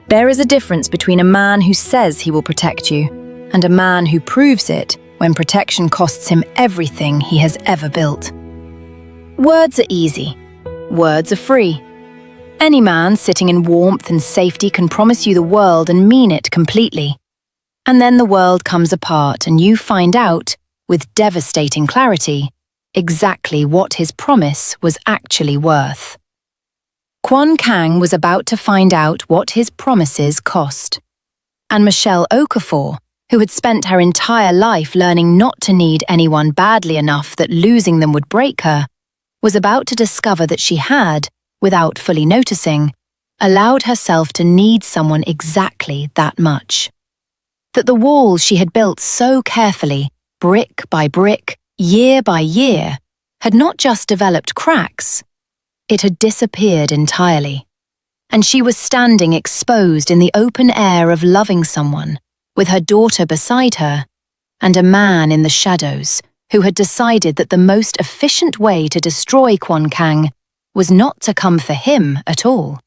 There is a difference between a man who says he will protect you and a man who proves it when protection costs him everything he has ever built. Words are easy. Words are free. Any man sitting in warmth and safety can promise you the world and mean it completely. And then the world comes apart and you find out, with devastating clarity, exactly what his promise was actually worth. Kwon Kang was about to find out what his promises cost. And Michelle Okafor, who had spent her entire life learning not to need anyone badly enough that losing them would break her, was about to discover that she had, without fully noticing, allowed herself to need someone exactly that much. That the walls she had built so carefully, brick by brick, year by year, had not just developed cracks, it had disappeared entirely. And she was standing exposed in the open air of loving someone, with her daughter beside her, and a man in the shadows who had decided that the most efficient way to destroy Kwon Kang was not to come for him at all.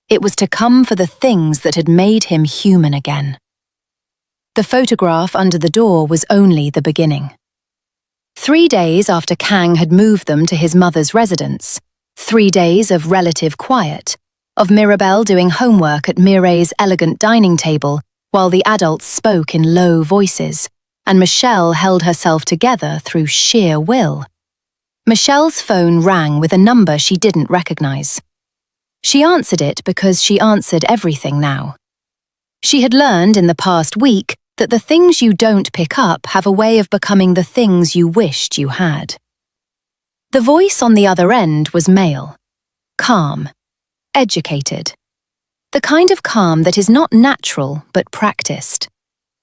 It was to come for the things that had made him human again. The photograph under the door was only the beginning. 3 days after Kang had moved them to his mother's residence, 3 days of relative quiet, of Mirabelle doing homework at Mireille's elegant dining table while the adults spoke in low voices, and Michelle held herself together through sheer will. Michelle's phone rang with a number she didn't recognize. She answered it because she answered everything now. She had learned in the past week that the things you don't pick up have a way of becoming the things you wished you had. The voice on the other end was male, calm, educated. The kind of calm that is not natural but practiced.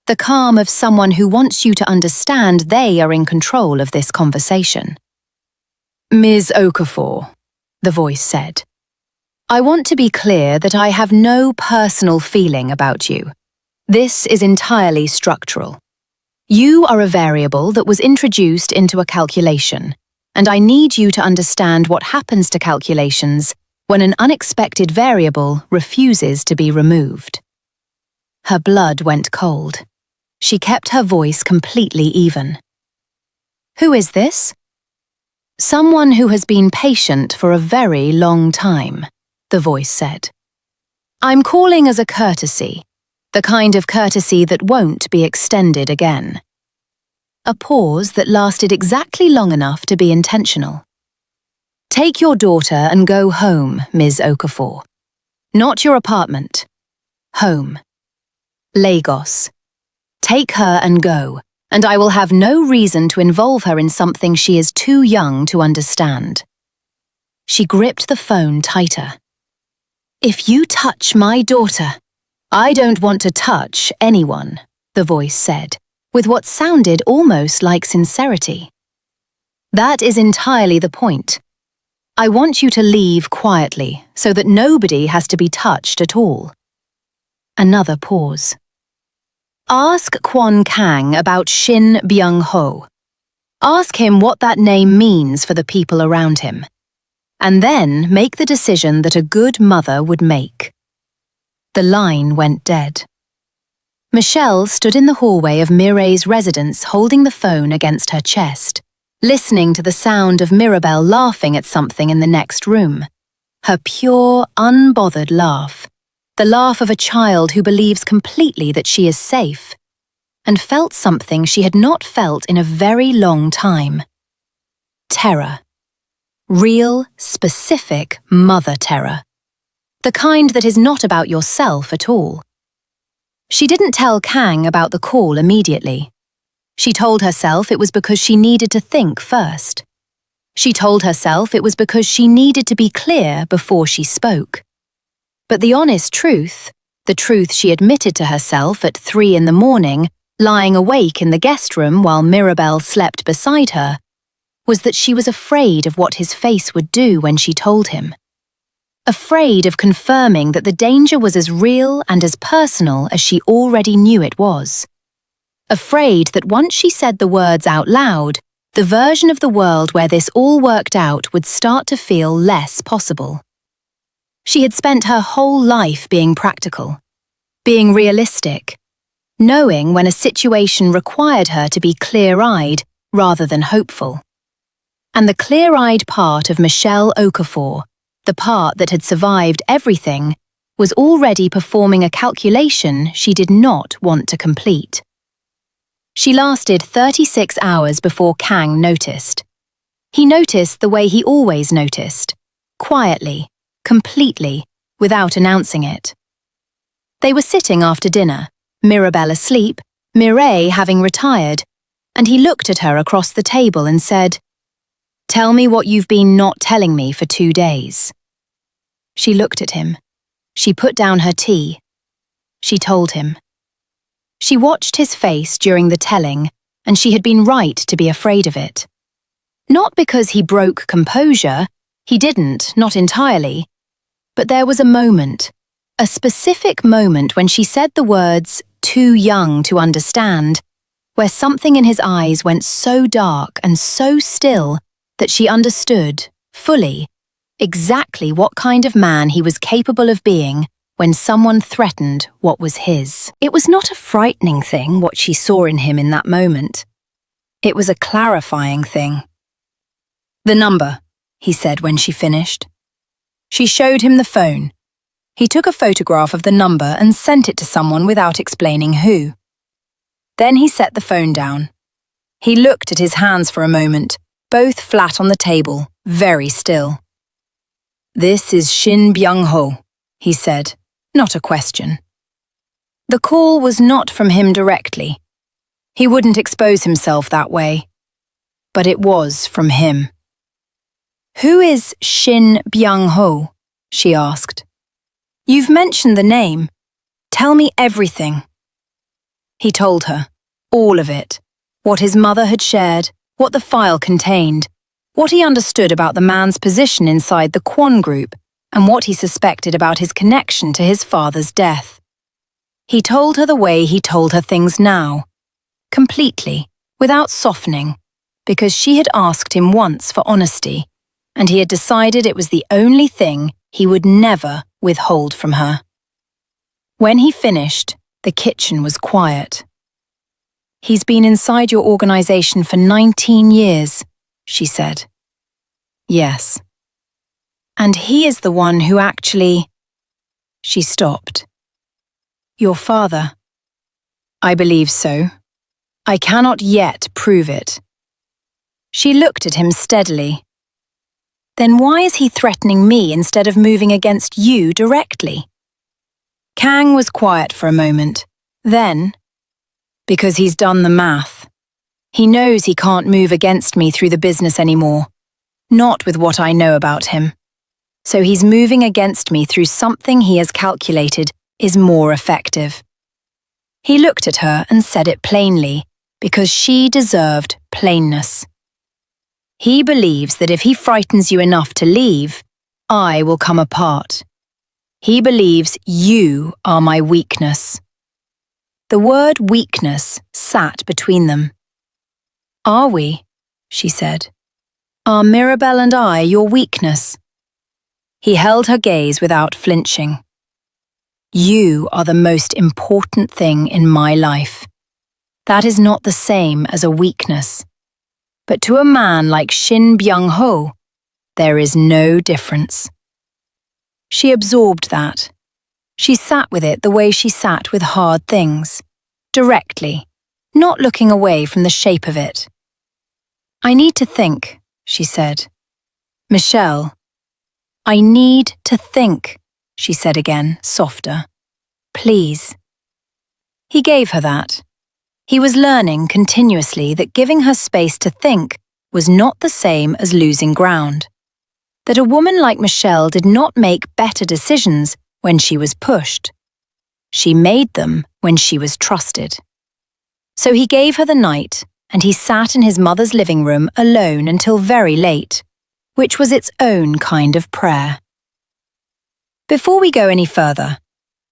The calm of someone who wants you to understand they are in control of this conversation. "Ms. Okafor," the voice said, "I want to be clear that I have no personal feeling about you. This is entirely structural. You are a variable that was introduced into a calculation, and I need you to understand what happens to calculations when an unexpected variable refuses to be removed." Her blood went cold. She kept her voice completely even. "Who is this?" "Someone who has been patient for a very long time," the voice said. "I'm calling as a courtesy, the kind of courtesy that won't be extended again." A pause that lasted exactly long enough to be intentional. "Take your daughter and go home, Ms. Okafor. Not your apartment. Home. Lagos. Take her and go, and I will have no reason to involve her in something she is too young to understand." She gripped the phone tighter. "If you touch my daughter—" "I don't want to touch anyone," the voice said, with what sounded almost like sincerity. "That is entirely the point. I want you to leave quietly so that nobody has to be touched at all." Another pause. "Ask Kwon Kang about Shin Byung-ho. Ask him what that name means for the people around him. And then make the decision that a good mother would make." The line went dead. Michelle stood in the hallway of Mireille's residence holding the phone against her chest, listening to the sound of Mirabelle laughing at something in the next room. Her pure, unbothered laugh. The laugh of a child who believes completely that she is safe, and felt something she had not felt in a very long time. Terror. Real, specific mother terror. The kind that is not about yourself at all. She didn't tell Kang about the call immediately. She told herself it was because she needed to think first. She told herself it was because she needed to be clear before she spoke. But the honest truth, the truth she admitted to herself at 3 in the morning, lying awake in the guest room while Mirabelle slept beside her, was that she was afraid of what his face would do when she told him. Afraid of confirming that the danger was as real and as personal as she already knew it was. Afraid that once she said the words out loud, the version of the world where this all worked out would start to feel less possible. She had spent her whole life being practical, being realistic, knowing when a situation required her to be clear-eyed rather than hopeful. And the clear-eyed part of Michelle Okafor, the part that had survived everything, was already performing a calculation she did not want to complete. She lasted 36 hours before Kang noticed. He noticed the way he always noticed, quietly, completely, without announcing it. They were sitting after dinner, Mirabelle asleep, Mireille having retired, and he looked at her across the table and said, "Tell me what you've been not telling me for 2 days." She looked at him. She put down her tea. She told him. She watched his face during the telling, and she had been right to be afraid of it. Not because he broke composure, he didn't, not entirely. But there was a moment, a specific moment when she said the words, "too young to understand," where something in his eyes went so dark and so still that she understood, fully, exactly what kind of man he was capable of being when someone threatened what was his. It was not a frightening thing, what she saw in him in that moment. It was a clarifying thing. "The number," he said when she finished. She showed him the phone. He took a photograph of the number and sent it to someone without explaining who. Then he set the phone down. He looked at his hands for a moment, both flat on the table, very still. "This is Shin Byung-ho," he said, not a question. The call was not from him directly. He wouldn't expose himself that way. But it was from him. "Who is Shin Byung-ho?" she asked. "You've mentioned the name. Tell me everything." He told her, all of it, what his mother had shared, what the file contained, what he understood about the man's position inside the Kwon group, and what he suspected about his connection to his father's death. He told her the way he told her things now, completely, without softening, because she had asked him once for honesty, and he had decided it was the only thing he would never withhold from her. When he finished, the kitchen was quiet. "He's been inside your organization for 19 years, she said. "Yes." "And he is the one who actually—" She stopped. "Your father?" "I believe so. I cannot yet prove it." She looked at him steadily. "Then why is he threatening me instead of moving against you directly?" Kang was quiet for a moment. Then, "Because he's done the math. He knows he can't move against me through the business anymore. Not with what I know about him. So he's moving against me through something he has calculated is more effective." He looked at her and said it plainly, because she deserved plainness. "He believes that if he frightens you enough to leave, I will come apart. He believes you are my weakness." The word weakness sat between them. "Are we?" she said. "Are Mirabelle and I your weakness?" He held her gaze without flinching. "You are the most important thing in my life. That is not the same as a weakness. But to a man like Shin Byung-ho, there is no difference." She absorbed that. She sat with it the way she sat with hard things, directly, not looking away from the shape of it. "I need to think," she said. "Michelle." "I need to think," she said again, softer. "Please." He gave her that. He was learning continuously that giving her space to think was not the same as losing ground. That a woman like Michelle did not make better decisions when she was pushed. She made them when she was trusted. So he gave her the night, and he sat in his mother's living room alone until very late, which was its own kind of prayer. Before we go any further,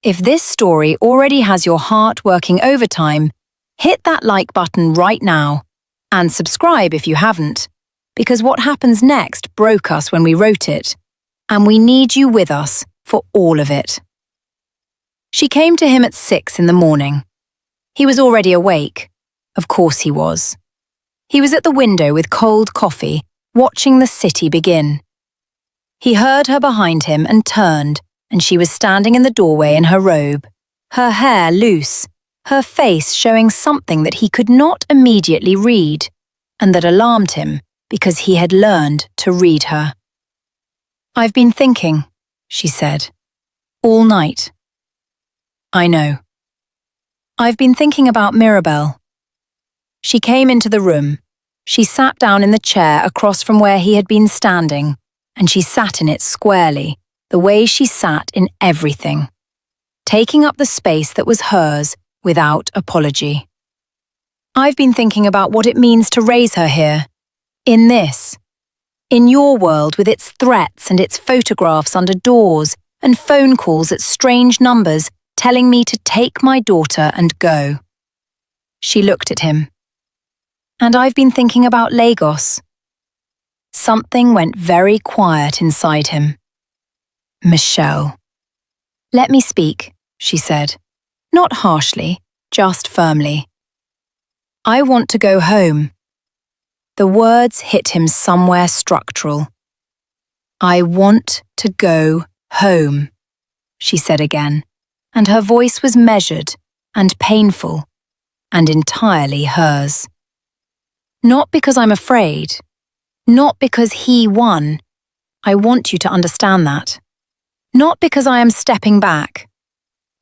if this story already has your heart working overtime, hit that like button right now, and subscribe if you haven't, because what happens next broke us when we wrote it, and we need you with us for all of it. She came to him at 6 in the morning. He was already awake. Of course he was. He was at the window with cold coffee, watching the city begin. He heard her behind him and turned, and she was standing in the doorway in her robe, her hair loose, her face showing something that he could not immediately read, and that alarmed him because he had learned to read her. "I've been thinking," she said, "all night." "I know." "I've been thinking about Mirabelle." She came into the room. She sat down in the chair across from where he had been standing, and she sat in it squarely, the way she sat in everything, taking up the space that was hers without apology. "I've been thinking about what it means to raise her here, in this, in your world with its threats and its photographs under doors and phone calls at strange numbers telling me to take my daughter and go." She looked at him. "And I've been thinking about Lagos." Something went very quiet inside him. "Michelle." "Let me speak," she said, not harshly, just firmly. "I want to go home." The words hit him somewhere structural. "I want to go home," she said again, and her voice was measured and painful and entirely hers. "Not because I'm afraid. Not because he won. I want you to understand that. Not because I am stepping back,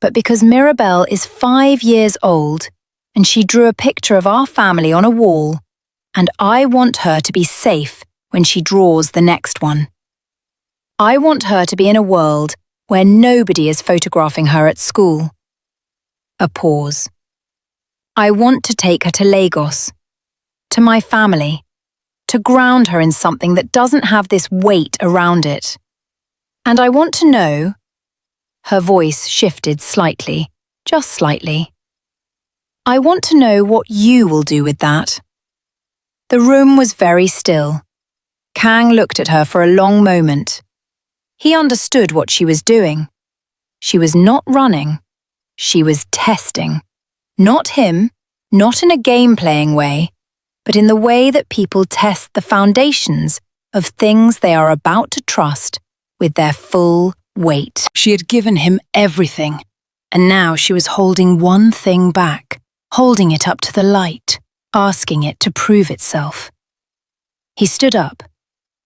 but because Mirabelle is 5 years old and she drew a picture of our family on a wall, and I want her to be safe when she draws the next one. I want her to be in a world where nobody is photographing her at school." A pause. "I want to take her to Lagos, to my family, to ground her in something that doesn't have this weight around it. And I want to know," her voice shifted slightly, just slightly, "I want to know what you will do with that." The room was very still. Kang looked at her for a long moment. He understood what she was doing. She was not running. She was testing. Not him, not in a game-playing way, but in the way that people test the foundations of things they are about to trust with their full weight. She had given him everything, and now she was holding one thing back, holding it up to the light, asking it to prove itself. He stood up.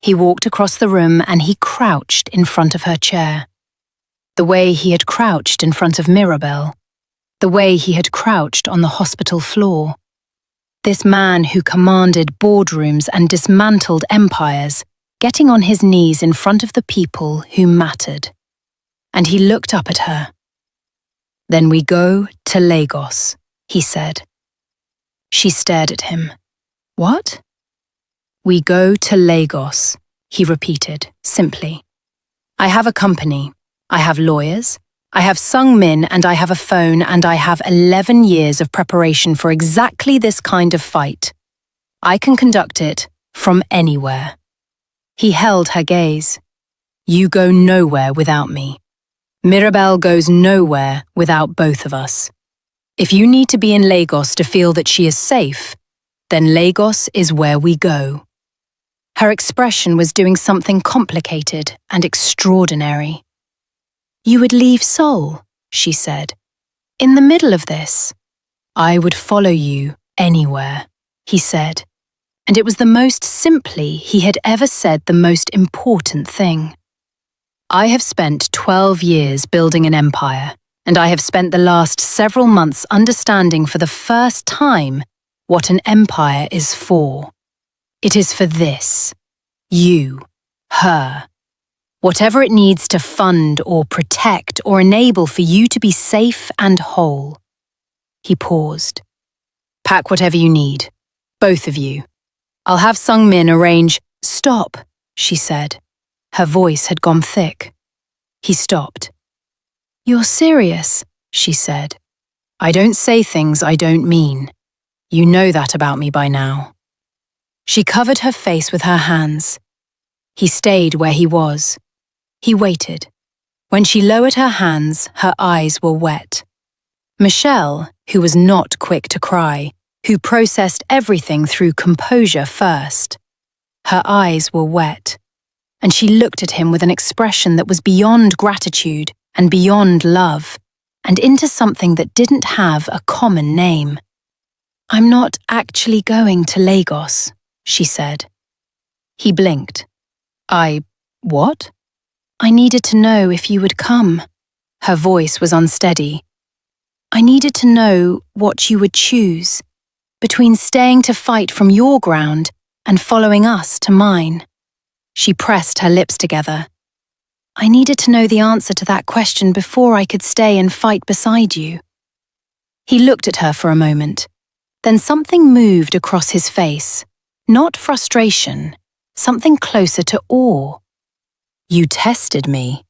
He walked across the room and he crouched in front of her chair. The way he had crouched in front of Mirabelle. The way he had crouched on the hospital floor. This man who commanded boardrooms and dismantled empires, getting on his knees in front of the people who mattered. And he looked up at her. "Then we go to Lagos," he said. She stared at him. "What?" "We go to Lagos," he repeated, simply. "I have a company. I have lawyers. I have Sung Min and I have a phone and I have 11 years of preparation for exactly this kind of fight. I can conduct it from anywhere." He held her gaze. "You go nowhere without me. Mirabelle goes nowhere without both of us. If you need to be in Lagos to feel that she is safe, then Lagos is where we go." Her expression was doing something complicated and extraordinary. "You would leave Seoul," she said, "in the middle of this." "I would follow you anywhere," he said, and it was the most simply he had ever said the most important thing. "I have spent 12 years building an empire, and I have spent the last several months understanding for the first time what an empire is for. It is for this. You. Her. Whatever it needs to fund or protect or enable for you to be safe and whole." He paused. "Pack whatever you need. Both of you. I'll have Sung Min arrange—" "Stop," she said. Her voice had gone thick. He stopped. "You're serious," she said. "I don't say things I don't mean. You know that about me by now." She covered her face with her hands. He stayed where he was. He waited. When she lowered her hands, her eyes were wet. Michelle, who was not quick to cry, who processed everything through composure first. Her eyes were wet, and she looked at him with an expression that was beyond gratitude and beyond love, and into something that didn't have a common name. "I'm not actually going to Lagos," she said. He blinked. What? "I needed to know if you would come." Her voice was unsteady. "I needed to know what you would choose, between staying to fight from your ground and following us to mine." She pressed her lips together. "I needed to know the answer to that question before I could stay and fight beside you." He looked at her for a moment. Then something moved across his face. Not frustration, something closer to awe. "You tested me."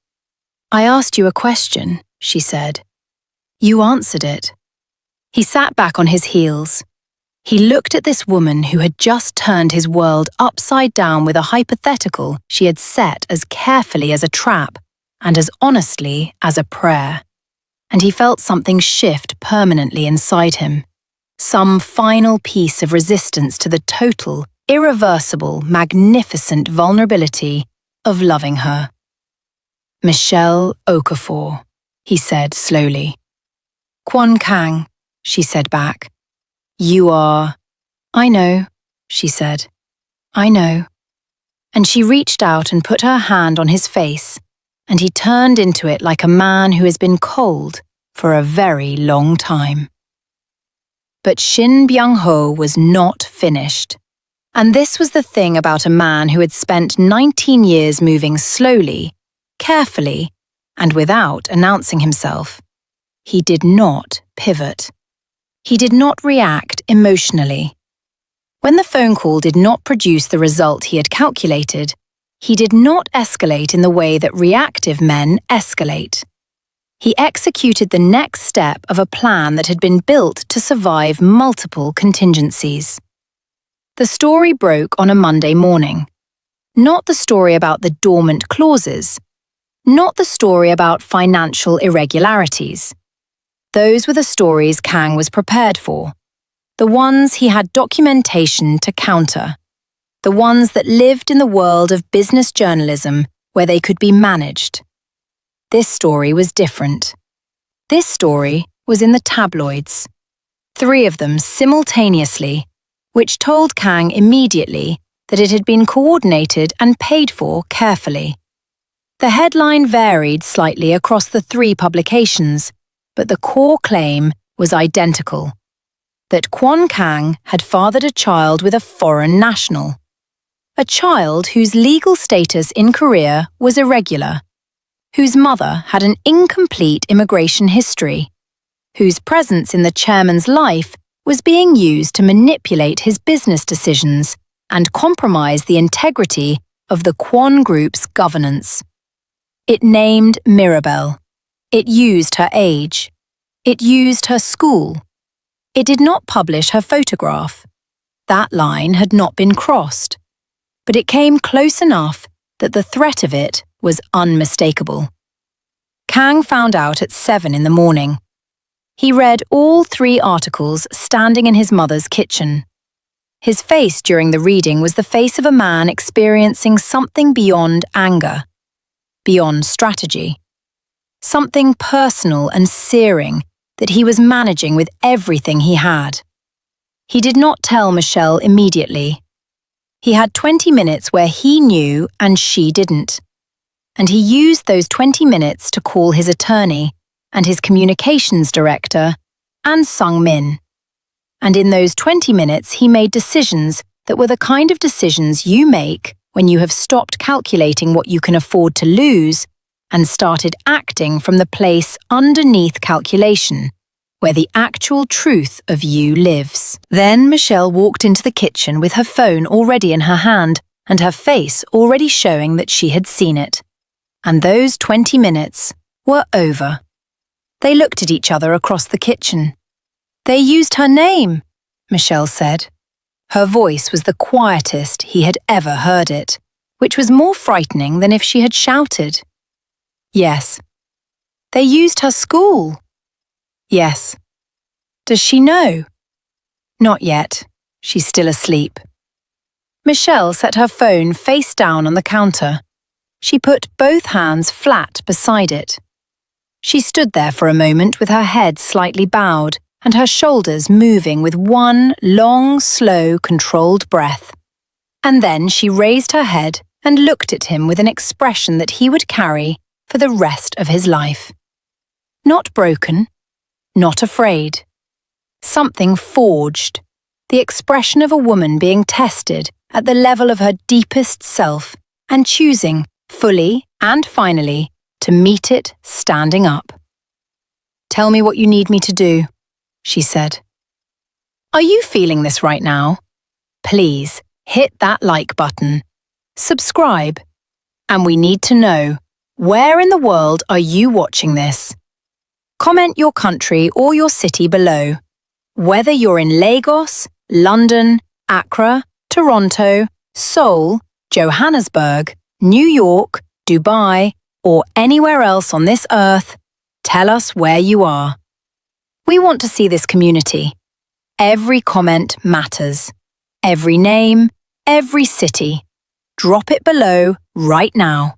"I asked you a question," she said. "You answered it." He sat back on his heels. He looked at this woman who had just turned his world upside down with a hypothetical she had set as carefully as a trap and as honestly as a prayer. And he felt something shift permanently inside him. Some final piece of resistance to the total, irreversible, magnificent vulnerability of loving her. "Michelle Okafor," he said slowly. "Kwon Kang," she said back. "You are—" "I know," she said. "I know." And she reached out and put her hand on his face, and he turned into it like a man who has been cold for a very long time. But Shin Byung-ho was not finished. And this was the thing about a man who had spent 19 years moving slowly, carefully, and without announcing himself. He did not pivot. He did not react emotionally. When the phone call did not produce the result he had calculated, he did not escalate in the way that reactive men escalate. He executed the next step of a plan that had been built to survive multiple contingencies. The story broke on a Monday morning. Not the story about the dormant clauses. Not the story about financial irregularities. Those were the stories Kang was prepared for. The ones he had documentation to counter. The ones that lived in the world of business journalism where they could be managed. This story was different. This story was in the tabloids. 3 of them simultaneously, which told Kang immediately that it had been coordinated and paid for carefully. The headline varied slightly across the 3 publications, but the core claim was identical. That Kwon Kang had fathered a child with a foreign national. A child whose legal status in Korea was irregular. Whose mother had an incomplete immigration history. Whose presence in the chairman's life was being used to manipulate his business decisions and compromise the integrity of the Kwon Group's governance. It named Mirabelle. It used her age. It used her school. It did not publish her photograph. That line had not been crossed. But it came close enough that the threat of it was unmistakable. Kang found out at 7 in the morning. He read all 3 articles standing in his mother's kitchen. His face during the reading was the face of a man experiencing something beyond anger, beyond strategy. Something personal and searing that he was managing with everything he had. He did not tell Michelle immediately. He had 20 minutes where he knew and she didn't. And he used those 20 minutes to call his attorney and his communications director, and Sung Min. And in those 20 minutes he made decisions that were the kind of decisions you make when you have stopped calculating what you can afford to lose and started acting from the place underneath calculation, where the actual truth of you lives. Then Michelle walked into the kitchen with her phone already in her hand and her face already showing that she had seen it. And those 20 minutes were over. They looked at each other across the kitchen. "They used her name," Michelle said. Her voice was the quietest he had ever heard it, which was more frightening than if she had shouted. "Yes," They used her school. Yes. Does she know? Not yet. She's still asleep. Michelle set her phone face down on the counter. She put both hands flat beside it. She stood there for a moment with her head slightly bowed and her shoulders moving with one long, slow, controlled breath. And then she raised her head and looked at him with an expression that he would carry for the rest of his life. Not broken, not afraid. Something forged, the expression of a woman being tested at the level of her deepest self and choosing, fully and finally, to meet it standing up. "Tell me what you need me to do," she said. "Are you feeling this right now? Please hit that like button. Subscribe. And we need to know, where in the world are you watching this? Comment your country or your city below. Whether you're in Lagos, London, Accra, Toronto, Seoul, Johannesburg, New York, Dubai, or anywhere else on this earth, tell us where you are. We want to see this community. Every comment matters. Every name, every city. Drop it below right now.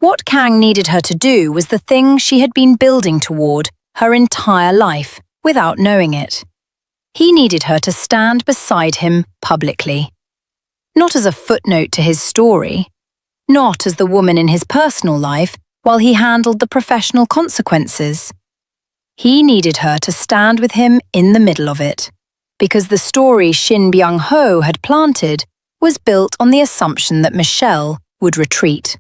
What Kang needed her to do was the thing she had been building toward her entire life without knowing it. He needed her to stand beside him publicly. Not as a footnote to his story, not as the woman in his personal life while he handled the professional consequences. He needed her to stand with him in the middle of it, because the story Shin Byung-ho had planted was built on the assumption that Michelle would retreat.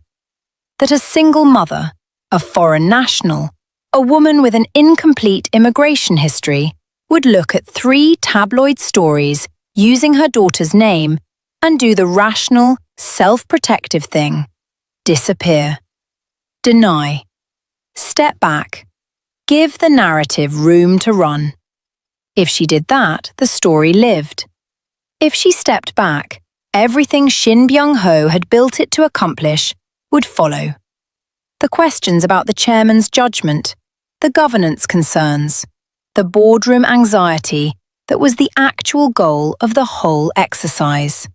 That a single mother, a foreign national, a woman with an incomplete immigration history, would look at 3 tabloid stories using her daughter's name and do the rational, self-protective thing: disappear, deny, step back, give the narrative room to run. If she did that, the story lived. If she stepped back, everything Shin Byung-ho had built it to accomplish would follow. The questions about the chairman's judgment, the governance concerns, the boardroom anxiety that was the actual goal of the whole exercise.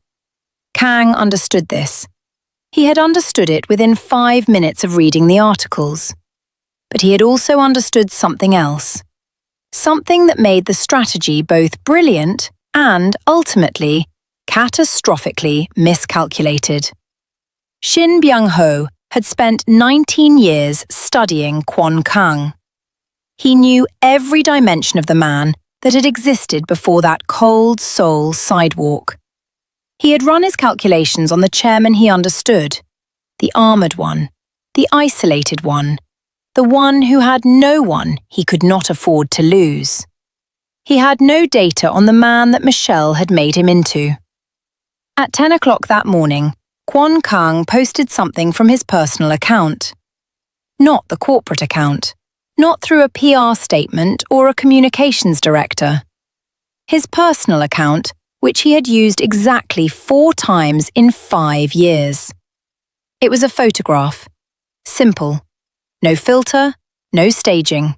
Kang understood this. He had understood it within 5 minutes of reading the articles. But he had also understood something else. Something that made the strategy both brilliant and, ultimately, catastrophically miscalculated. Shin Byung-ho had spent 19 years studying Kwon Kang. He knew every dimension of the man that had existed before that cold Seoul sidewalk. He had run his calculations on the chairman he understood, the armoured one, the isolated one, the one who had no one he could not afford to lose. He had no data on the man that Michelle had made him into. At 10 o'clock that morning, Kwon Kang posted something from his personal account. Not the corporate account, not through a PR statement or a communications director. His personal account, which he had used exactly 4 times in 5 years. It was a photograph. Simple. No filter, no staging.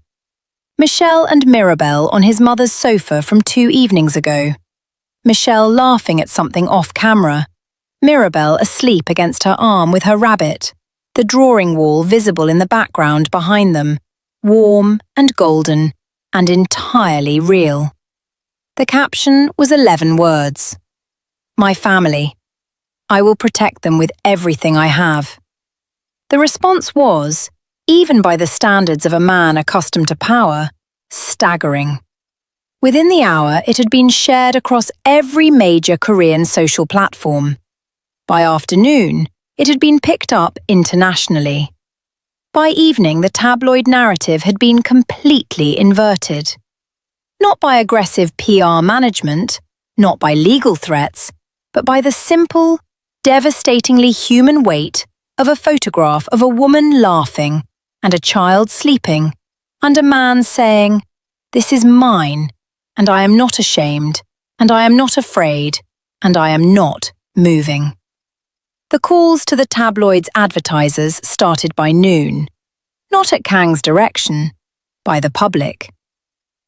Michelle and Mirabelle on his mother's sofa from 2 evenings ago. Michelle laughing at something off camera. Mirabelle asleep against her arm with her rabbit, the drawing wall visible in the background behind them, warm and golden and entirely real. The caption was 11 words. My family. I will protect them with everything I have. The response was, even by the standards of a man accustomed to power, staggering. Within the hour, it had been shared across every major Korean social platform. By afternoon, it had been picked up internationally. By evening, the tabloid narrative had been completely inverted. Not by aggressive PR management, not by legal threats, but by the simple, devastatingly human weight of a photograph of a woman laughing and a child sleeping, and a man saying, "This is mine, and I am not ashamed, and I am not afraid, and I am not moving." The calls to the tabloid's advertisers started by noon. not at Kang's direction, by the public.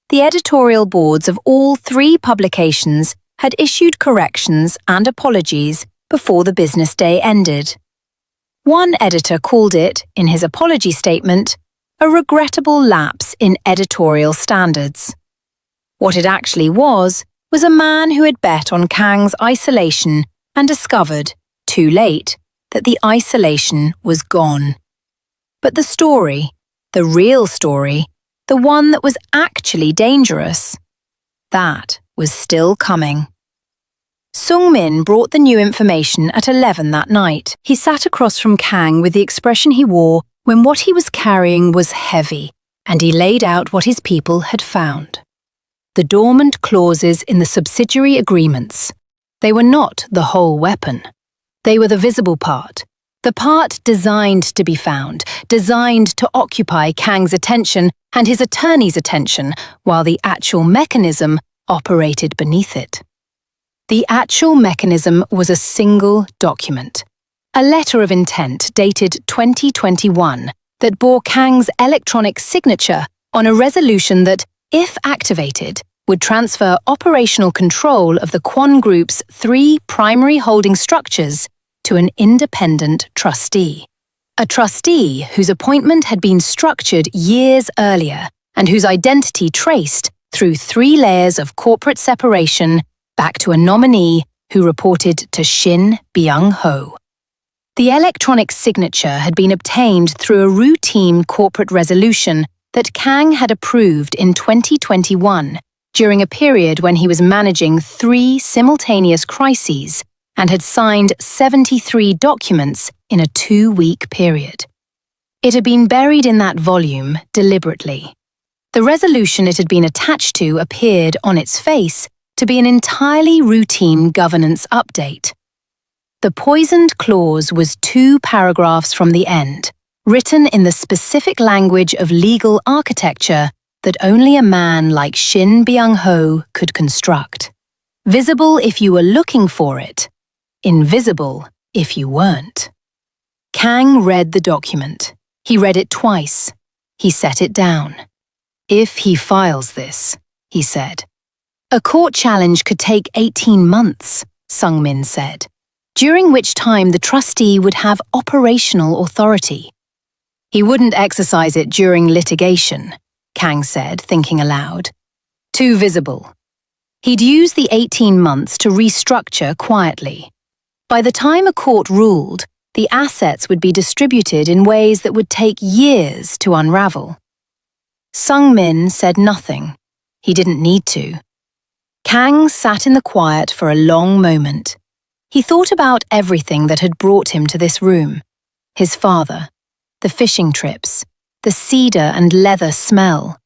The editorial boards of all 3 publications had issued corrections and apologies before the business day ended. One editor called it, in his apology statement, a regrettable lapse in editorial standards. What it actually was a man who had bet on Kang's isolation and discovered, too late, that the isolation was gone. But the story, the real story, the one that was actually dangerous, that was still coming. Sung-min brought the new information at 11 that night. He sat across from Kang with the expression he wore when what he was carrying was heavy, and he laid out what his people had found. The dormant clauses in the subsidiary agreements. They were not the whole weapon. They were the visible part, the part designed to be found, designed to occupy Kang's attention and his attorney's attention, while the actual mechanism operated beneath it. The actual mechanism was a single document, a letter of intent dated 2021 that bore Kang's electronic signature on a resolution that, if activated, would transfer operational control of the Kwon Group's 3 primary holding structures to an independent trustee. A trustee whose appointment had been structured years earlier and whose identity traced through 3 layers of corporate separation back to a nominee who reported to Shin Byung-ho. The electronic signature had been obtained through a routine corporate resolution that Kang had approved in 2021 during a period when he was managing 3 simultaneous crises and had signed 73 documents in a 2-week period. It had been buried in that volume deliberately. The resolution it had been attached to appeared on its face to be an entirely routine governance update. The poisoned clause was 2 paragraphs from the end, written in the specific language of legal architecture that only a man like Shin Byung-ho could construct. Visible if you were looking for it, invisible if you weren't. Kang read the document. He read it twice. He set it down. If he files this, he said. A court challenge could take 18 months, Sung-min said, during which time the trustee would have operational authority. He wouldn't exercise it during litigation, Kang said, thinking aloud. Too visible. He'd use the 18 months to restructure quietly. By the time a court ruled, the assets would be distributed in ways that would take years to unravel. Sung-min said nothing. He didn't need to. Kang sat in the quiet for a long moment. He thought about everything that had brought him to this room. His father, the fishing trips, the cedar and leather smell.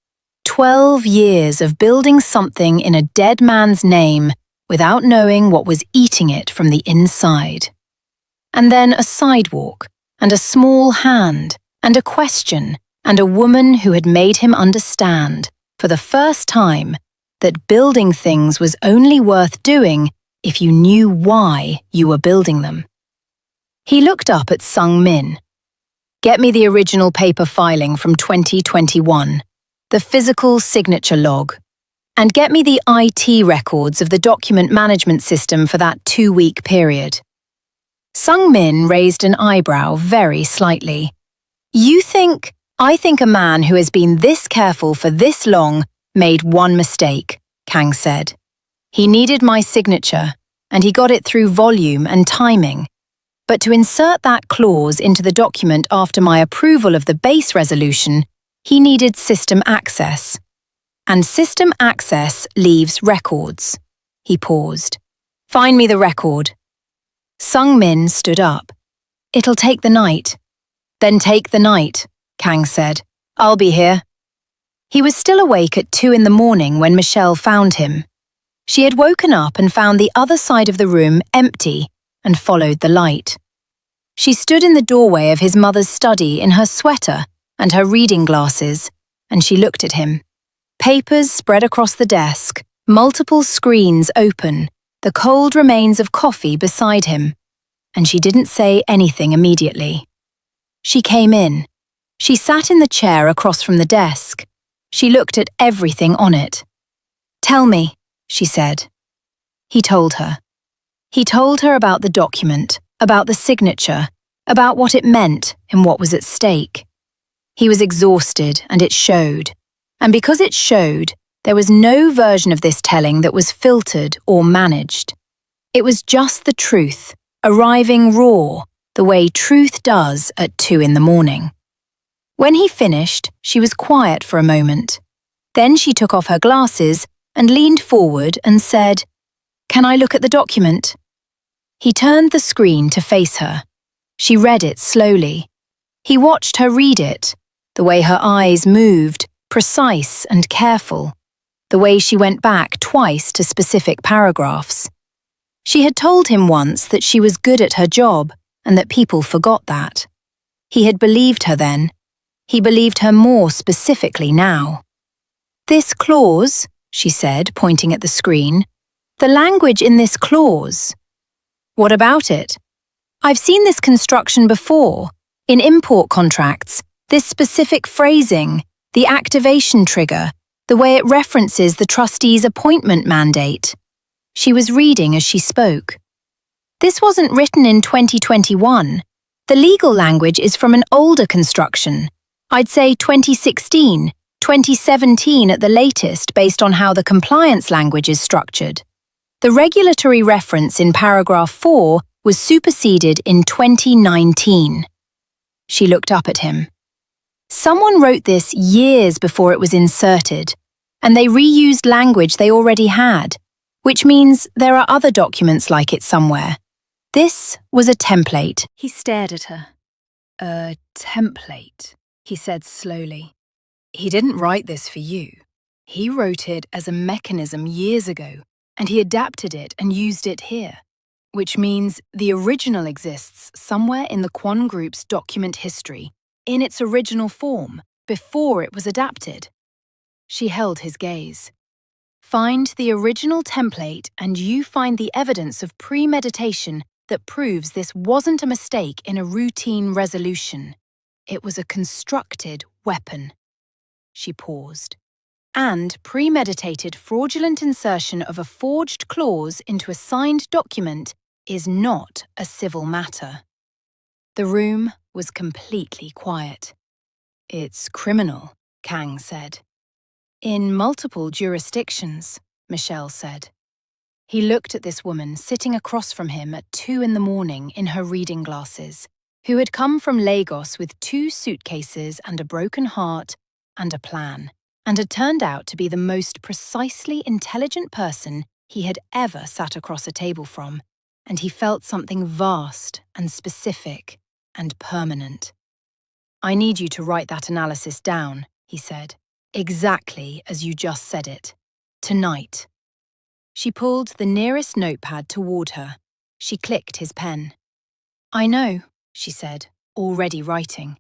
12 years of building something in a dead man's name without knowing what was eating it from the inside. And then a sidewalk, and a small hand, and a question, and a woman who had made him understand, for the first time, that building things was only worth doing if you knew why you were building them. He looked up at Sung-min. Get me the original paper filing from 2021, the physical signature log, and get me the IT records of the document management system for that 2-week period. Sung-min raised an eyebrow very slightly. I think a man who has been this careful for this long made one mistake, Kang said. He needed my signature, and he got it through volume and timing. But to insert that clause into the document after my approval of the base resolution, he needed system access. And system access leaves records. He paused. Find me the record. Sung-min stood up. It'll take the night. Then take the night, Kang said. I'll be here. He was still awake at 2 in the morning when Michelle found him. She had woken up and found the other side of the room empty and followed the light. She stood in the doorway of his mother's study in her sweater and her reading glasses, and she looked at him. Papers spread across the desk, multiple screens open, the cold remains of coffee beside him, and she didn't say anything immediately. She came in. She sat in the chair across from the desk. She looked at everything on it. "Tell me," she said. He told her. He told her about the document, about the signature, about what it meant and what was at stake. He was exhausted, and it showed. And because it showed, there was no version of this telling that was filtered or managed. It was just the truth, arriving raw, the way truth does at 2 in the morning. When he finished, she was quiet for a moment. Then she took off her glasses and leaned forward and said, "Can I look at the document?" He turned the screen to face her. She read it slowly. He watched her read it, the way her eyes moved, precise and careful, the way she went back twice to specific paragraphs. She had told him once that she was good at her job and that people forgot that. He had believed her then. He believed her more specifically now. "This clause," she said, pointing at the screen, "the language in this clause." "What about it?" "I've seen this construction before, in import contracts, this specific phrasing, the activation trigger, the way it references the trustee's appointment mandate." She was reading as she spoke. "This wasn't written in 2021. The legal language is from an older construction. I'd say 2016, 2017 at the latest based on how the compliance language is structured. The regulatory reference in paragraph 4 was superseded in 2019. She looked up at him. "Someone wrote this years before it was inserted, and they reused language they already had, which means there are other documents like it somewhere. This was a template." He stared at her. "A template," he said slowly. "He didn't write this for you. He wrote it as a mechanism years ago, and he adapted it and used it here, which means the original exists somewhere in the Quan Group's document history, in its original form, before it was adapted." She held his gaze. "Find the original template and you find the evidence of premeditation that proves this wasn't a mistake in a routine resolution. It was a constructed weapon." She paused. "And premeditated fraudulent insertion of a forged clause into a signed document is not a civil matter." The room was completely quiet. "It's criminal," Kang said. "In multiple jurisdictions," Michelle said. He looked at this woman sitting across from him at 2 in the morning in her reading glasses, who had come from Lagos with 2 suitcases and a broken heart and a plan, and had turned out to be the most precisely intelligent person he had ever sat across a table from, and he felt something vast and specific and permanent. "I need you to write that analysis down," he said, "exactly as you just said it. Tonight." She pulled the nearest notepad toward her. She clicked his pen. "I know," she said, already writing.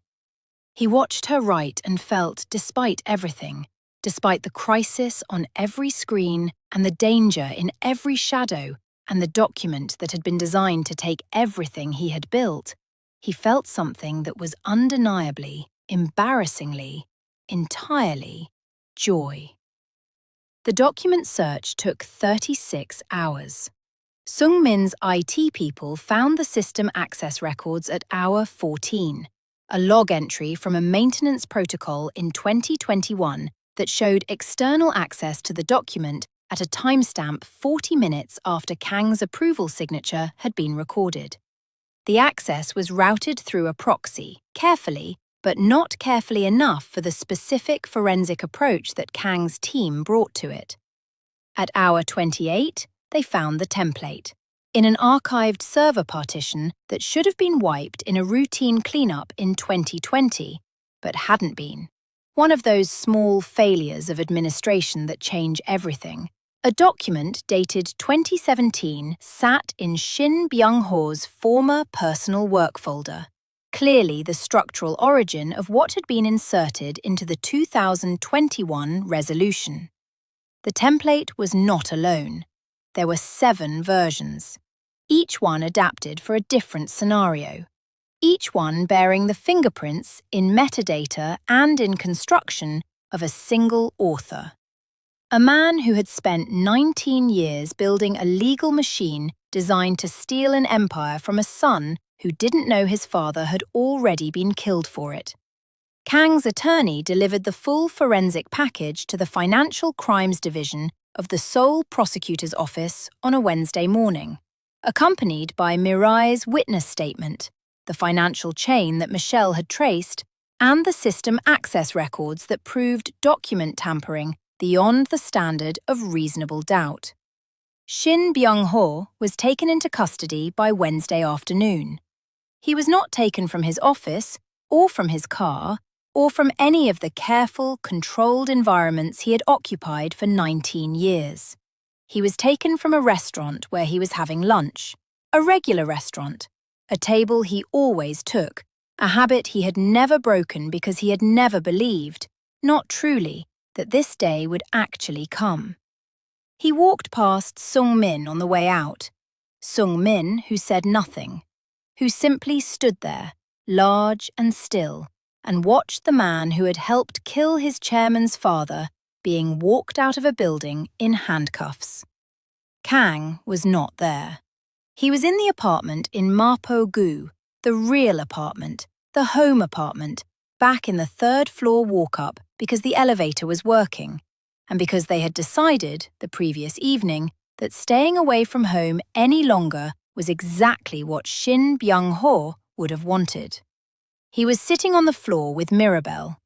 He watched her write and felt, despite everything, despite the crisis on every screen and the danger in every shadow and the document that had been designed to take everything he had built, he felt something that was undeniably, embarrassingly, entirely joy. The document search took 36 hours. Sung Min's IT people found the system access records at hour 14, a log entry from a maintenance protocol in 2021 that showed external access to the document at a timestamp 40 minutes after Kang's approval signature had been recorded. The access was routed through a proxy, carefully, but not carefully enough for the specific forensic approach that Kang's team brought to it. At hour 28, they found the template, in an archived server partition that should have been wiped in a routine cleanup in 2020, but hadn't been. One of those small failures of administration that change everything. A document dated 2017 sat in Shin Byung-ho's former personal work folder, clearly the structural origin of what had been inserted into the 2021 resolution. The template was not alone. There were 7 versions, each one adapted for a different scenario. each one bearing the fingerprints in metadata and in construction of a single author. A man who had spent 19 years building a legal machine designed to steal an empire from a son who didn't know his father had already been killed for it. Kang's attorney delivered the full forensic package to the Financial Crimes Division of the Seoul Prosecutor's Office on a Wednesday morning, accompanied by Mirai's witness statement, the financial chain that Michelle had traced, and the system access records that proved document tampering beyond the standard of reasonable doubt. Shin Byung-ho was taken into custody by Wednesday afternoon. He was not taken from his office, or from his car, or from any of the careful, controlled environments he had occupied for 19 years. He was taken from a restaurant where he was having lunch, a regular restaurant, a table he always took, a habit he had never broken because he had never believed, not truly, that this day would actually come. He walked past Sung-min on the way out, Sung-min who said nothing, who simply stood there, large and still, and watched the man who had helped kill his chairman's father being walked out of a building in handcuffs. Kang was not there. He was in the apartment in Mapo-gu, the real apartment, the home apartment, back in the third-floor walk-up because the elevator was working, and because they had decided, the previous evening, that staying away from home any longer was exactly what Shin Byung-ho would have wanted. He was sitting on the floor with Mirabelle.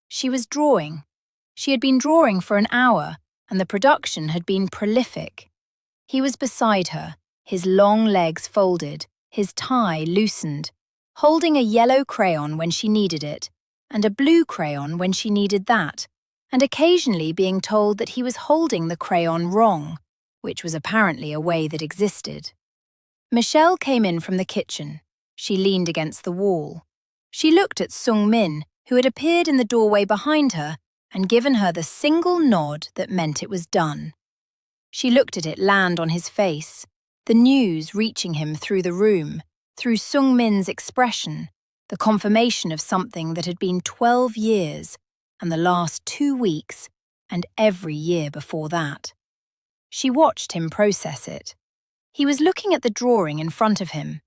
She was drawing. She had been drawing for an hour, and the production had been prolific. He was beside her, his long legs folded, his tie loosened, holding a yellow crayon when she needed it, and a blue crayon when she needed that, and occasionally being told that he was holding the crayon wrong, which was apparently a way that existed. Michelle came in from the kitchen. She leaned against the wall. She looked at Sung-min, who had appeared in the doorway behind her and given her the single nod that meant it was done. She looked at it land on his face, the news reaching him through the room, through Sung-min's expression, the confirmation of something that had been 12 years, and the last 2 weeks, and every year before that. She watched him process it. He was looking at the drawing in front of him,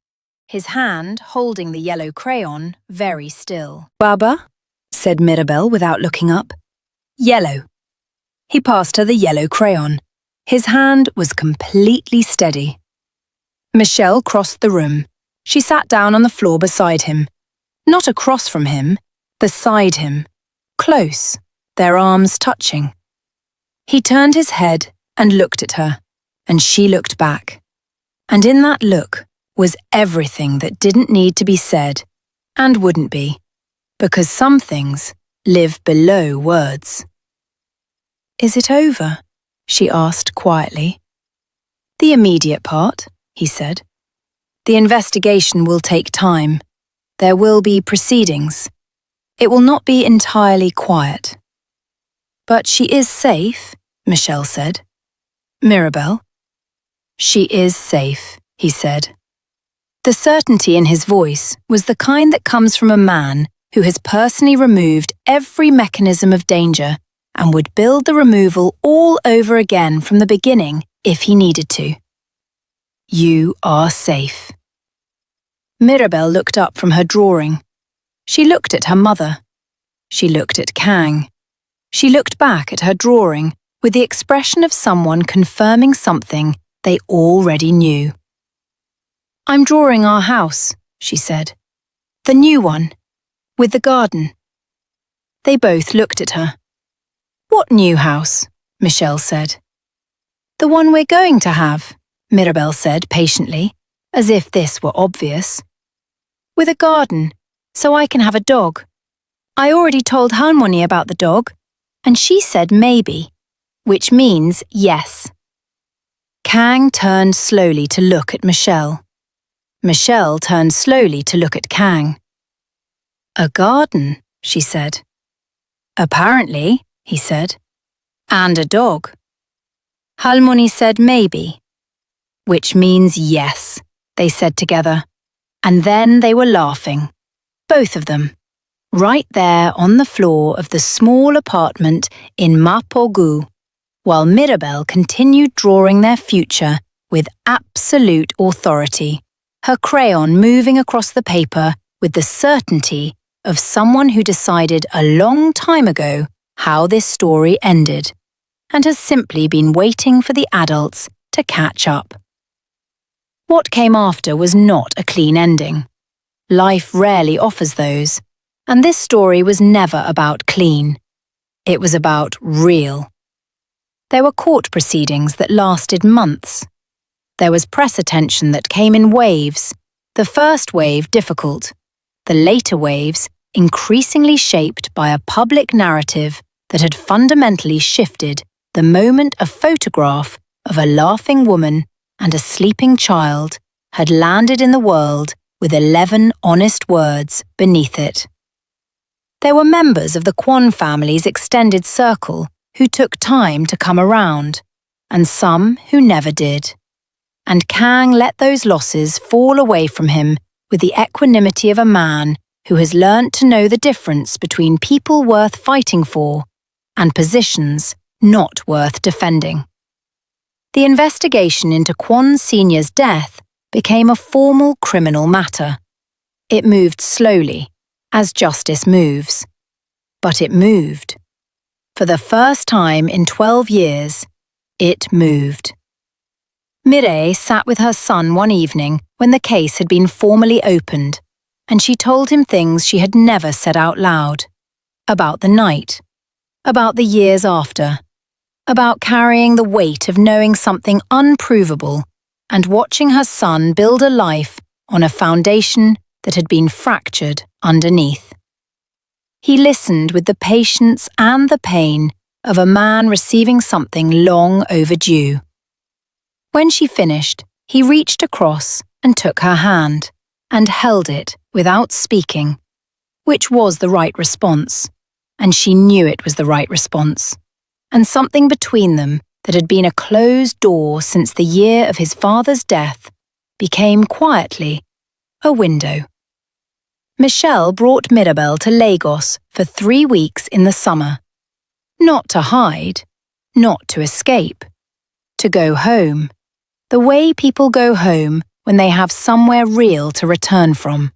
his hand holding the yellow crayon very still. Baba, said Mirabelle without looking up. Yellow. He passed her the yellow crayon. His hand was completely steady. Michelle crossed the room. She sat down on the floor beside him. Not across from him, beside him. Close, their arms touching. He turned his head and looked at her, and she looked back. And in that look was everything that didn't need to be said, and wouldn't be, because some things live below words. Is it over? She asked quietly. The immediate part, he said. The investigation will take time. There will be proceedings. It will not be entirely quiet. But she is safe, Michelle said. Mirabelle? She is safe, he said. The certainty in his voice was the kind that comes from a man who has personally removed every mechanism of danger and would build the removal all over again from the beginning if he needed to. You are safe. Mirabelle looked up from her drawing. She looked at her mother. She looked at Kang. She looked back at her drawing with the expression of someone confirming something they already knew. I'm drawing our house, she said. The new one, with the garden. They both looked at her. What new house? Michelle said. The one we're going to have, Mirabelle said patiently, as if this were obvious. With a garden, so I can have a dog. I already told Harmony about the dog, and she said maybe, which means yes. Kang turned slowly to look at Michelle. Michelle turned slowly to look at Kang. A garden, she said. Apparently, he said. And a dog. Harmony said maybe, which means yes, they said together. And then they were laughing, both of them, right there on the floor of the small apartment in Mapogu, while Mirabel continued drawing their future with absolute authority, her crayon moving across the paper with the certainty of someone who decided a long time ago how this story ended, and has simply been waiting for the adults to catch up. What came after was not a clean ending. Life rarely offers those, and this story was never about clean. It was about real. There were court proceedings that lasted months. There was press attention that came in waves, the first wave difficult, the later waves increasingly shaped by a public narrative that had fundamentally shifted the moment a photograph of a laughing woman and a sleeping child had landed in the world with 11 honest words beneath it. There were members of the Kwon family's extended circle who took time to come around, and some who never did. And Kang let those losses fall away from him with the equanimity of a man who has learnt to know the difference between people worth fighting for and positions not worth defending. The investigation into Kwon Sr.'s death became a formal criminal matter. It moved slowly, as justice moves. But it moved. For the first time in 12 years, it moved. Mireille sat with her son one evening when the case had been formally opened, and she told him things she had never said out loud. About the night. About the years after. About carrying the weight of knowing something unprovable and watching her son build a life on a foundation that had been fractured underneath. He listened with the patience and the pain of a man receiving something long overdue. When she finished, he reached across and took her hand, and held it without speaking, which was the right response, and she knew it was the right response, and something between them that had been a closed door since the year of his father's death became quietly a window. Michelle brought Mirabel to Lagos for 3 weeks in the summer. Not to hide, not to escape. To go home. The way people go home when they have somewhere real to return from.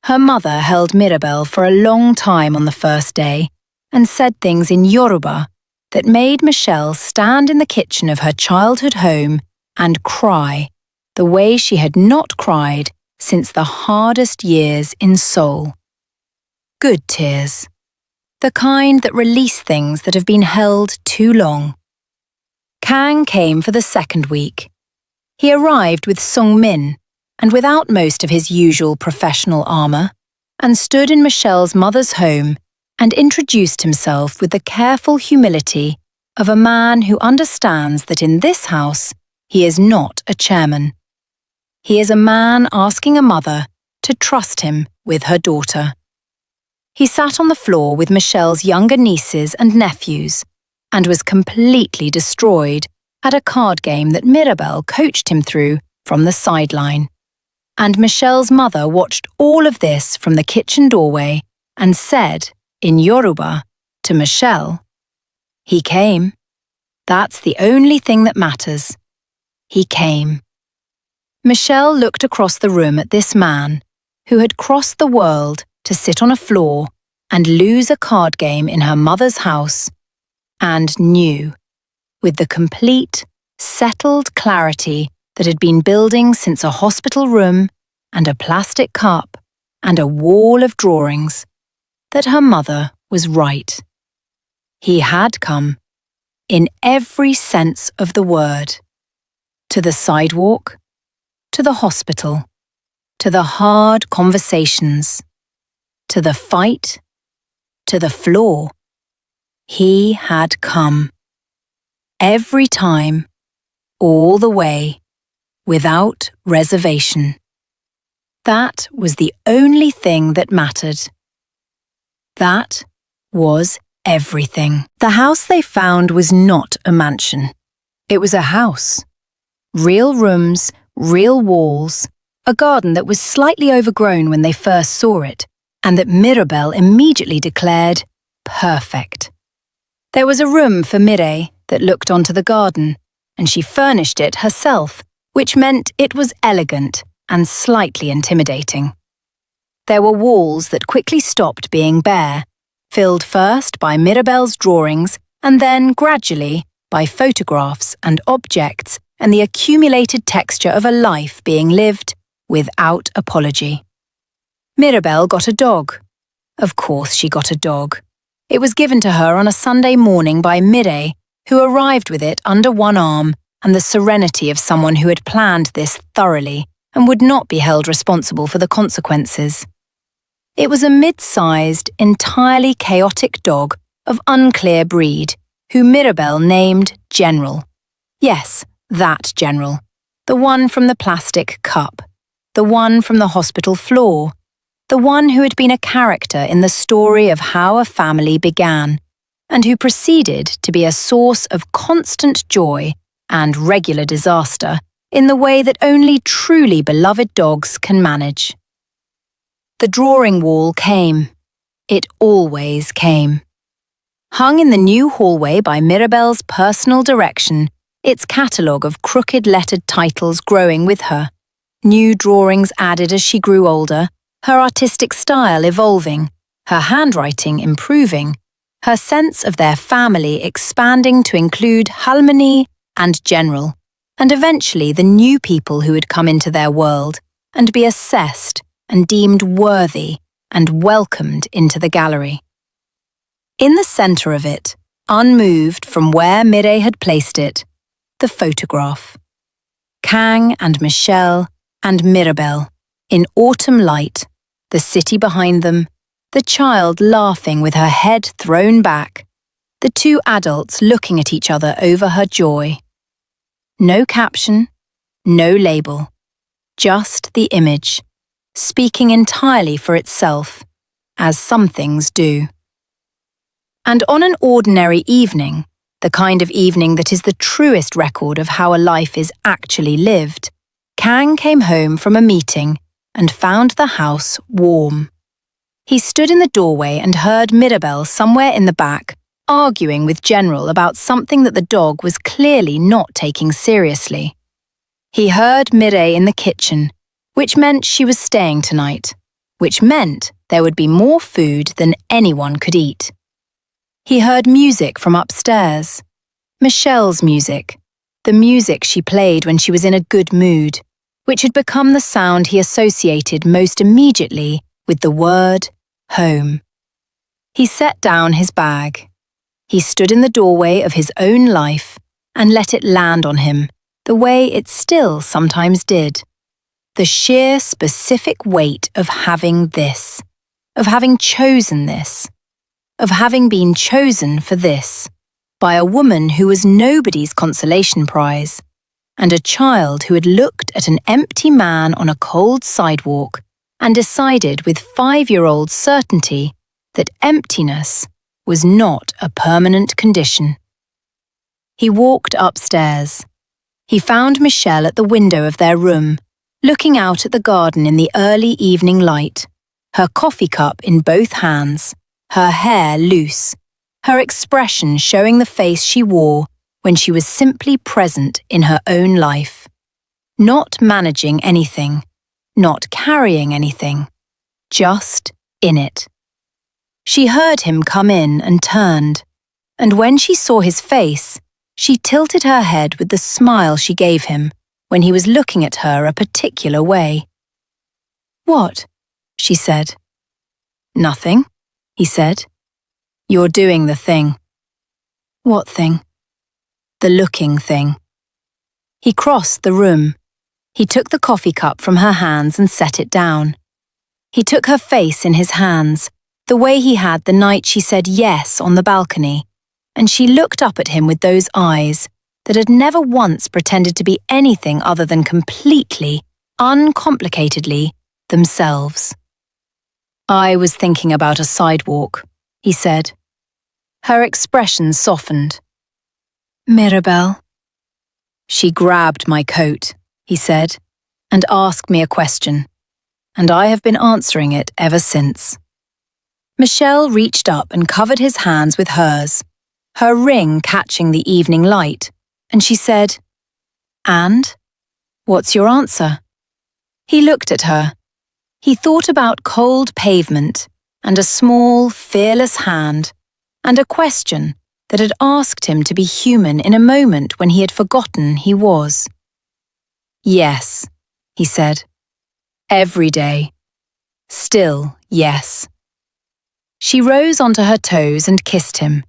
Her mother held Mirabel for a long time on the first day and said things in Yoruba that made Michelle stand in the kitchen of her childhood home and cry the way she had not cried since the hardest years in Seoul. Good tears. The kind that release things that have been held too long. Kang came for the second week. He arrived with Sung Min, and without most of his usual professional armour, and stood in Michelle's mother's home and introduced himself with the careful humility of a man who understands that in this house he is not a chairman. He is a man asking a mother to trust him with her daughter. He sat on the floor with Michelle's younger nieces and nephews and was completely destroyed at a card game that Mirabel coached him through from the sideline. And Michelle's mother watched all of this from the kitchen doorway and said, in Yoruba, to Michelle, "He came. That's the only thing that matters. He came." Michelle looked across the room at this man, who had crossed the world to sit on a floor and lose a card game in her mother's house, and knew, with the complete, settled clarity that had been building since a hospital room and a plastic cup and a wall of drawings, that her mother was right. He had come, in every sense of the word, to the sidewalk, to the hospital, to the hard conversations, to the fight, to the floor. He had come. Every time, all the way, without reservation. That was the only thing that mattered. That was everything. The house they found was not a mansion. It was a house. Real rooms, real walls, a garden that was slightly overgrown when they first saw it, and that Mirabel immediately declared perfect. There was a room for Mireille that looked onto the garden, and she furnished it herself, which meant it was elegant and slightly intimidating. There were walls that quickly stopped being bare, filled first by Mirabel's drawings and then, gradually, by photographs and objects and the accumulated texture of a life being lived without apology. Mirabel got a dog. Of course she got a dog. It was given to her on a Sunday morning by Mireille, who arrived with it under one arm and the serenity of someone who had planned this thoroughly and would not be held responsible for the consequences. It was a mid-sized, entirely chaotic dog of unclear breed, who Mirabel named General. Yes, that General. The one from the plastic cup. The one from the hospital floor. The one who had been a character in the story of how a family began, and who proceeded to be a source of constant joy and regular disaster in the way that only truly beloved dogs can manage. The drawing wall came. It always came. Hung in the new hallway by Mirabel's personal direction, its catalogue of crooked-lettered titles growing with her, new drawings added as she grew older, her artistic style evolving, her handwriting improving, her sense of their family expanding to include Halmoni and General, and eventually the new people who had come into their world, and be assessed and deemed worthy and welcomed into the gallery. In the centre of it, unmoved from where Mireille had placed it, the photograph. Kang and Michel and Mirabel, in autumn light, the city behind them, the child laughing with her head thrown back, the two adults looking at each other over her joy. No caption, no label, just the image, speaking entirely for itself, as some things do. And on an ordinary evening, the kind of evening that is the truest record of how a life is actually lived, Kang came home from a meeting and found the house warm. He stood in the doorway and heard Mirabel somewhere in the back arguing with General about something that the dog was clearly not taking seriously. He heard Mireille in the kitchen, which meant she was staying tonight, which meant there would be more food than anyone could eat. He heard music from upstairs, Michelle's music, the music she played when she was in a good mood, which had become the sound he associated most immediately with the word home. He set down his bag. He stood in the doorway of his own life and let it land on him the way it still sometimes did. The sheer specific weight of having this, of having chosen this, of having been chosen for this, by a woman who was nobody's consolation prize, and a child who had looked at an empty man on a cold sidewalk and decided with 5-year-old certainty that emptiness was not a permanent condition. He walked upstairs. He found Michelle at the window of their room, looking out at the garden in the early evening light, her coffee cup in both hands, her hair loose, her expression showing the face she wore when she was simply present in her own life, not managing anything, not carrying anything, just in it. She heard him come in and turned, and when she saw his face, she tilted her head with the smile she gave him when he was looking at her a particular way. "What?" she said. "Nothing," he said. "You're doing the thing." "What thing?" "The looking thing." He crossed the room. He took the coffee cup from her hands and set it down. He took her face in his hands, the way he had the night she said yes on the balcony, and she looked up at him with those eyes that had never once pretended to be anything other than completely, uncomplicatedly themselves. "I was thinking about a sidewalk," he said. Her expression softened. "Mirabel." "She grabbed my coat," he said. and asked me a question, and I have been answering it ever since. Michelle reached up and covered his hands with hers, her ring catching the evening light, and she said, "And? What's your answer?" He looked at her. He thought about cold pavement and a small, fearless hand and a question that had asked him to be human in a moment when he had forgotten he was. "Yes," he said. "Every day. Still, yes." She rose onto her toes and kissed him.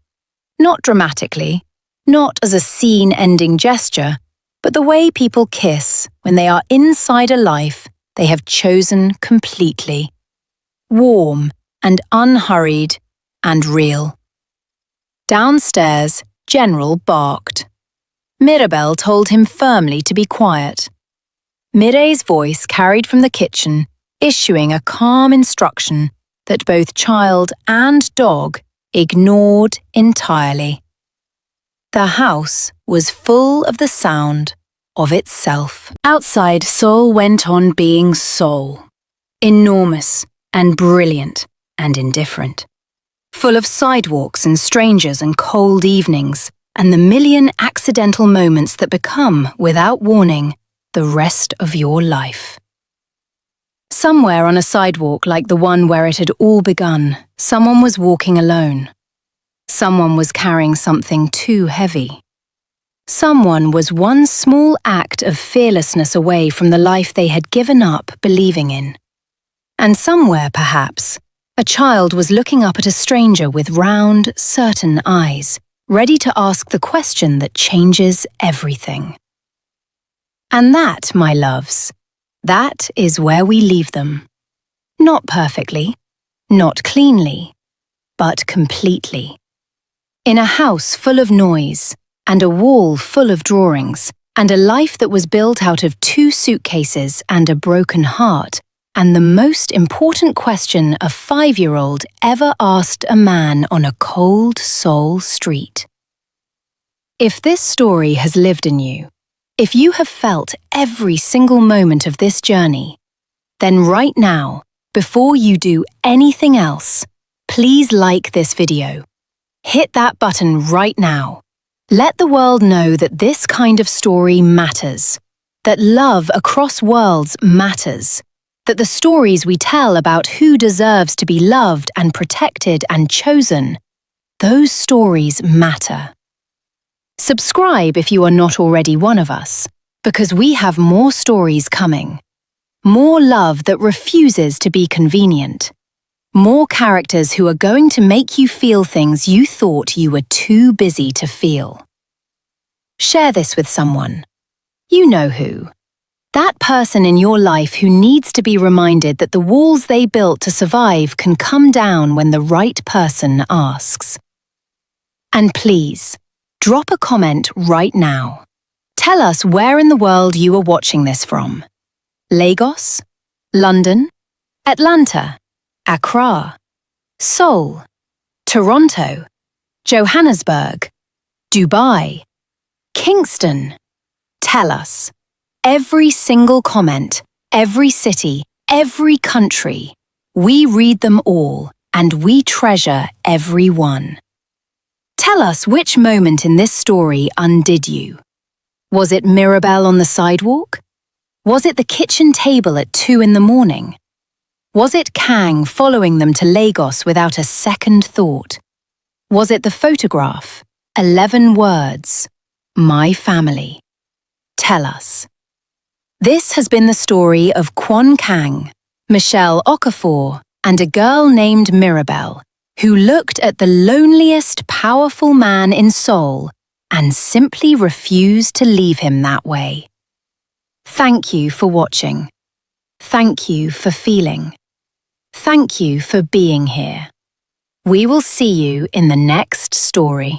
Not dramatically, not as a scene-ending gesture, but the way people kiss when they are inside a life they have chosen completely. Warm and unhurried and real. Downstairs, General barked. Mirabel told him firmly to be quiet. Mireille's voice carried from the kitchen, issuing a calm instruction that both child and dog ignored entirely. The house was full of the sound of itself. Outside, Seoul went on being Seoul. Enormous and brilliant and indifferent. Full of sidewalks and strangers and cold evenings, and the million accidental moments that become, without warning, the rest of your life. Somewhere on a sidewalk like the one where it had all begun, someone was walking alone. Someone was carrying something too heavy. Someone was one small act of fearlessness away from the life they had given up believing in. And somewhere, perhaps, a child was looking up at a stranger with round, certain eyes, ready to ask the question that changes everything. And that, my loves, that is where we leave them. Not perfectly, not cleanly, but completely. In a house full of noise, and a wall full of drawings, and a life that was built out of 2 suitcases and a broken heart, and the most important question a 5-year-old ever asked a man on a cold Seoul street. If this story has lived in you, if you have felt every single moment of this journey, then right now, before you do anything else, please like this video. Hit that button right now. Let the world know that this kind of story matters, that love across worlds matters, that the stories we tell about who deserves to be loved and protected and chosen, those stories matter. Subscribe if you are not already one of us, because we have more stories coming. More love that refuses to be convenient. More characters who are going to make you feel things you thought you were too busy to feel. Share this with someone. You know who. That person in your life who needs to be reminded that the walls they built to survive can come down when the right person asks. And please, drop a comment right now. Tell us where in the world you are watching this from. Lagos? London? Atlanta? Accra? Seoul? Toronto? Johannesburg? Dubai? Kingston? Tell us. Every single comment, every city, every country. We read them all, and we treasure every one. Tell us which moment in this story undid you. Was it Mirabel on the sidewalk? Was it the kitchen table at 2 in the morning? Was it Kang following them to Lagos without a second thought? Was it the photograph, 11 words, my family? Tell us. This has been the story of Kwon Kang, Michelle Okafor, and a girl named Mirabel, who looked at the loneliest, powerful man in Seoul and simply refused to leave him that way. Thank you for watching. Thank you for feeling. Thank you for being here. We will see you in the next story.